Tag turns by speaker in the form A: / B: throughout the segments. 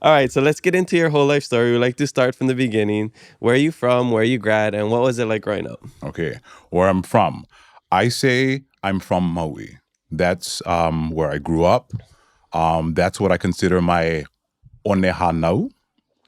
A: All right, so let's get into your whole life story. We like to start from the beginning. Where are you from? Where are you grad? And what was it like growing up?
B: Okay, where I'm from. I say I'm from Maui. That's where I grew up. That's what I consider my Onehanau.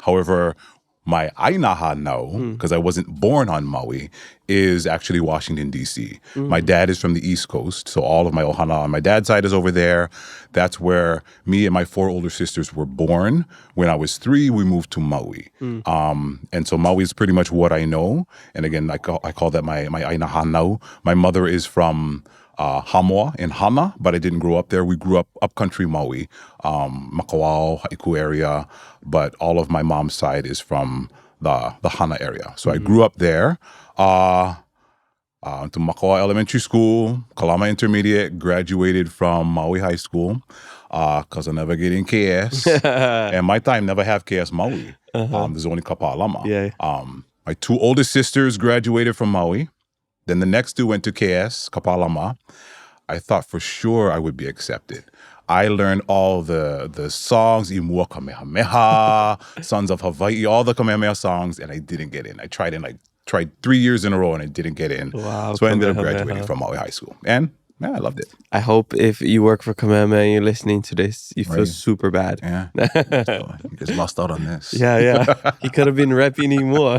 B: However, my Ainaha now,
A: Mm,
B: because I wasn't born on Maui, is actually Washington, D.C. My
A: mm,
B: dad is from the East Coast, so all of my ohana on my dad's side is over there. That's where me and my four older sisters were born. When I was 3, we moved to Maui.
A: mm.
B: And so Maui is pretty much what I know. And again, I call that my Ainaha now. My mother is from Hamoa in Hana, but I didn't grow up there. We grew up upcountry Maui, Makawao, Haiku area, but all of my mom's side is from the Hana area. So I
A: Mhm.
B: grew up there. Uh, to Makawao Elementary School, Kalama Intermediate, graduated from Maui High School because I never get in KS. And my time never have KS Maui.
A: Uh-huh.
B: There's only Kapalama.
A: Yeah.
B: My 2 oldest sisters graduated from Maui. Then the next 2 went to KS, Kapalama. I thought for sure I would be accepted. I learned all the songs, Imua Kamehameha, Sons of Hawaii, all the Kamehameha songs, and I didn't get in. I tried 3 years in a row and I didn't get in.
A: Wow,
B: So I ended up graduating
A: Kamehameha.
B: from Maui High School. And yeah, I loved it.
A: I hope if you work for Kamehameha and you're listening to this, you feel
B: Right.
A: super bad.
B: Yeah. So you guys lost out on this.
A: Yeah. He could have been repping you more.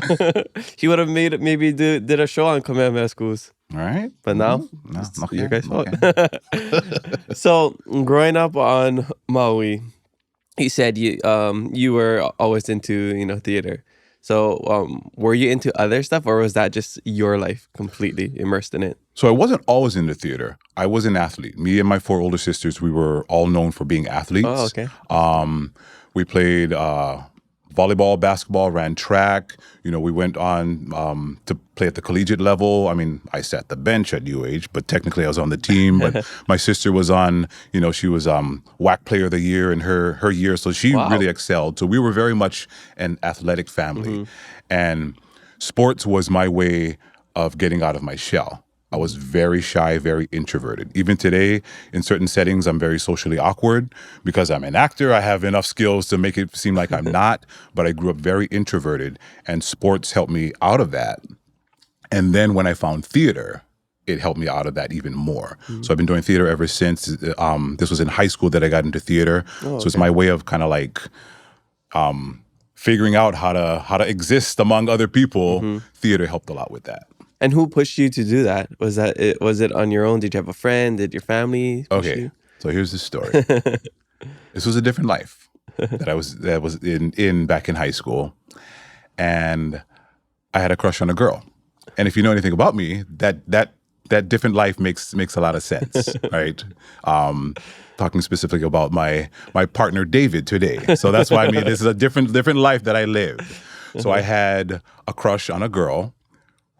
A: He would have made it, maybe did a show on Kamehameha schools.
B: All right.
A: But now,
B: No,
A: it's
B: not
A: your
B: yet,
A: guys'
B: not
A: fault.
B: yet.
A: So, growing up on Maui, you said you were always into, theater. So, were you into other stuff, or was that just your life completely immersed in it?
B: So I wasn't always in the theater. I was an athlete. Me and my 4 older sisters, we were all known for being
A: Oh,
B: athletes.
A: okay.
B: We played volleyball, basketball, ran track. We went on to play at the collegiate level. I mean, I sat the bench at UH, but technically I was on the team. But my sister was on, she was WAC Player of the Year in her year. So she really
A: Wow.
B: excelled. So we were very much an athletic family.
A: Hmm.
B: And sports was my way of getting out of my shell. I was very shy, very introverted. Even today, in certain settings, I'm very socially awkward because I'm an actor. I have enough skills to make it seem like I'm not, but I grew up very introverted, and sports helped me out of that. And then when I found theater, it helped me out of that even more. So I've been doing theater ever since. This was in high school that I got into theater.
A: Oh,
B: So it's
A: okay.
B: my way of kind of like figuring out how to exist among other people.
A: Hmm.
B: Theater helped a lot with that.
A: And who pushed you to do that? Was that it? Was it on your own? Did you have a friend? Did your family push
B: Okay,
A: you?
B: so here's the story. This was a different life that was in back in high school, and I had a crush on a girl. And if you know anything about me, that different life makes a lot of sense, right? Talking specifically about my partner David today. So that's why I mean this is a different life that I lived. So I had a crush on a girl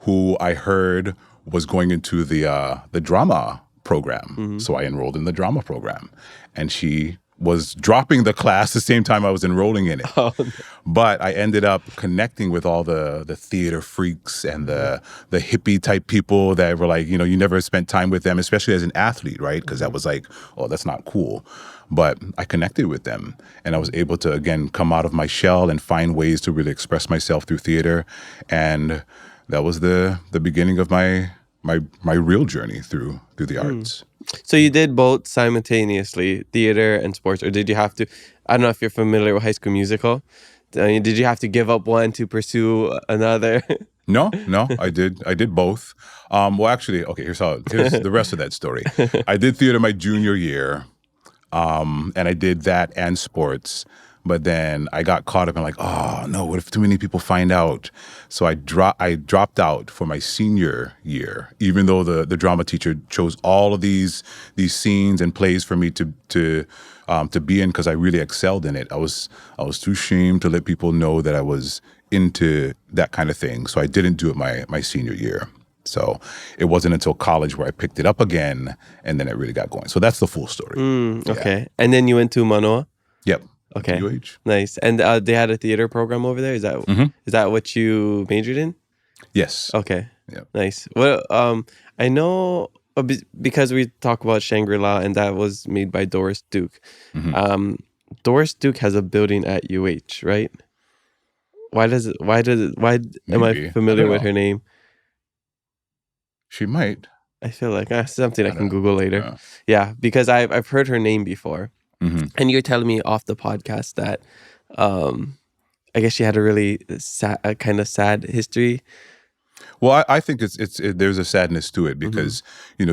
B: who I heard was going into the drama program.
A: Hmm.
B: So I enrolled in the drama program, and she was dropping the class the same time I was enrolling in it.
A: Oh,
B: But I ended up connecting with all the theater freaks and the hippie type people that were like, you never spent time with them, especially as an athlete, right? Because that was like, oh, that's not cool. But I connected with them, and I was able to again come out of my shell and find ways to really express myself through theater, and that was the beginning of my real journey through the arts.
A: so you did both simultaneously, theater and sports, or did you have to? I don't know if you're familiar with High School Musical. Did you have to give up one to pursue another?
B: No, I did both. Well, actually, okay. Here's the rest of that story. I did theater my junior year, and I did that and sports. But then I got caught up in like, oh no, what if too many people find out? So I dropped out for my senior year, even though the drama teacher chose all of these scenes and plays for me to be in because I really excelled in it. I was too ashamed to let people know that I was into that kind of thing. So I didn't do it my senior year. So it wasn't until college where I picked it up again, and then it really got going. So that's the full story.
A: Okay. And then you went to Manoa.
B: Yep.
A: Okay.
B: UH.
A: Nice. And they had a theater program over there. Is that what you majored in?
B: Yes.
A: Okay.
B: Yep.
A: Nice. Well, I know because we talk about Shangri-La and that was made by Doris Duke.
B: Mhm.
A: Um, Doris Duke has a building at UH, right? Why am I
B: Maybe. I
A: familiar
B: don't
A: with
B: know.
A: her name?
B: She might.
A: I feel like something I
B: I don't
A: can
B: know.
A: Google later.
B: Yeah.
A: Yeah, because I've heard her name before,
B: Hmm.
A: and you're telling me off the podcast that, um, I guess she had a really sad, a kind of sad history.
B: Well, I think there's a sadness to it
A: Mm-hmm.
B: because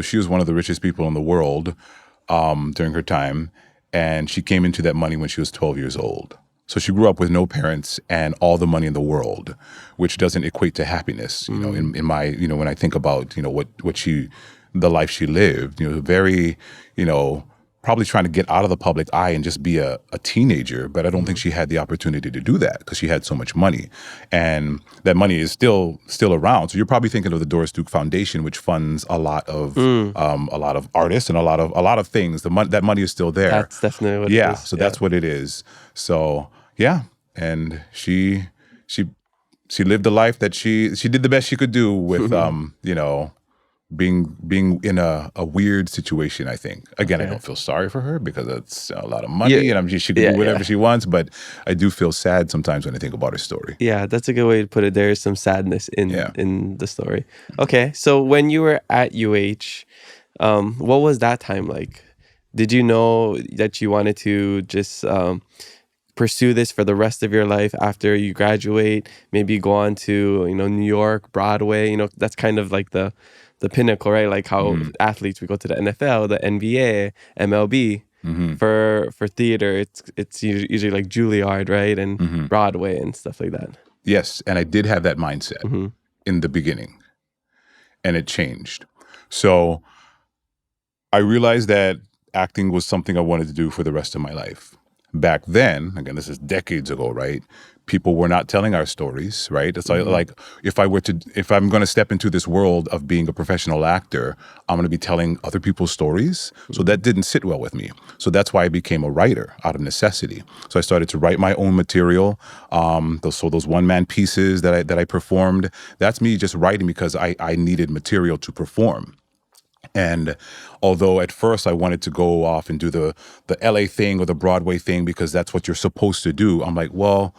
B: she was one of the richest people in the world during her time, and she came into that money when she was 12 years old. So she grew up with no parents and all the money in the world, which doesn't equate to happiness.
A: Mm-hmm.
B: In my when I think about the life she lived, very probably trying to get out of the public eye and just be a teenager. But I don't think she had the opportunity to do that because she had so much money, and that money is still around. So you're probably thinking of the Doris Duke Foundation, which funds
A: Mm,
B: a lot of artists and a lot of things. That money is still there.
A: that's definitely what it
B: Yeah,
A: is.
B: so
A: Yeah.
B: that's what it is. So yeah, and she she lived a life that she did the best she could do with being in a weird situation. I think again, I
A: Okay.
B: don't feel sorry for her because it's a lot of
A: Yeah.
B: money, and she could do
A: Yeah.
B: whatever
A: Yeah.
B: she wants. But I do feel sad sometimes when I think about her story.
A: Yeah, that's a good way to put it. There is some sadness
B: Yeah.
A: in the story. Okay, so when you were at UH, what was that time like? Did you know that you wanted to just pursue this for the rest of your life after you graduate? Maybe go on to New York, Broadway. That's kind of like the pinnacle, right? Like how
B: Mm.
A: athletes we go to the NFL, the NBA, MLB.
B: Hmm.
A: For theater, it's usually like Juilliard, right, and
B: Hmm.
A: Broadway and stuff like that.
B: Yes, and I did have that mindset
A: Mm-hmm.
B: in the beginning, and it changed. So I realized that acting was something I wanted to do for the rest of my life. Back then, again, this is decades ago, right? People were not telling our stories, right? It's
A: Mm-hmm.
B: like if I'm going to step into this world of being a professional actor, I'm going to be telling other people's stories. So
A: Mm-hmm.
B: that didn't sit well with me. So that's why I became a writer out of necessity. So I started to write my own material. Those one-man pieces that I performed, that's me just writing because I needed material to perform. And although at first I wanted to go off and do the LA thing or the Broadway thing because that's what you're supposed to do, I'm like, well,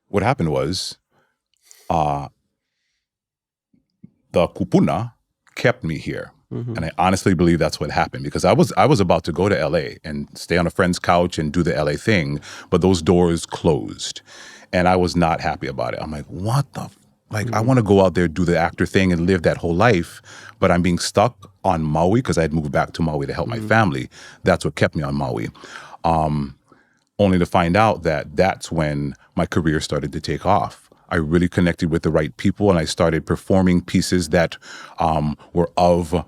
B: what happened was the kupuna kept me here.
A: Mm-hmm.
B: And I honestly believe that's what happened because I was about to go to LA and stay on a friend's couch and do the LA thing, but those doors closed. And I was not happy about it. I'm like, what the like I
A: Mm-hmm.
B: want to go out there, do the actor thing and live that whole life, but I'm being stuck on Maui because I had moved back to Maui to help my
A: Mm-hmm.
B: family. That's what kept me on Maui. Only to find out that that's when my career started to take off. I really connected with the right people, and I started performing pieces that were of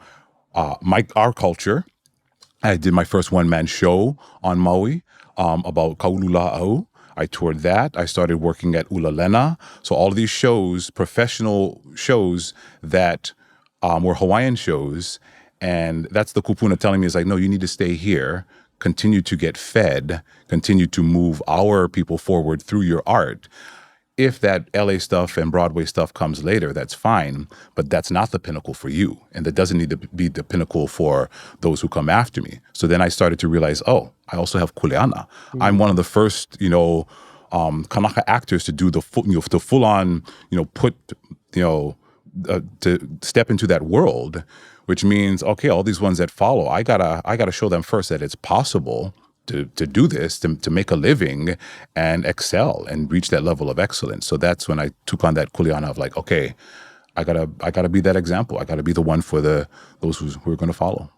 B: our culture. I did my first one-man show on Maui about Kaulula'au. I toured that. I started working at Ulalena. So all of these shows, professional shows that were Hawaiian shows. And that's the kupuna telling me is like, no, you need to stay here, continue to get fed, continue to move our people forward through your art. If that LA stuff and Broadway stuff comes later, that's fine, but that's not the pinnacle for you. And that doesn't need to be the pinnacle for those who come after me. So then I started to realize, oh, I also have kuleana. I'm one of the first, Kanaka actors to do the full on, put, to step into that world, which means, okay, all these ones that follow, I gotta show them first that it's possible to do this, to make a living and excel and reach that level of excellence. So that's when I took on that kuleana of like, okay, I gotta be that example. I gotta be the one for those who are gonna follow.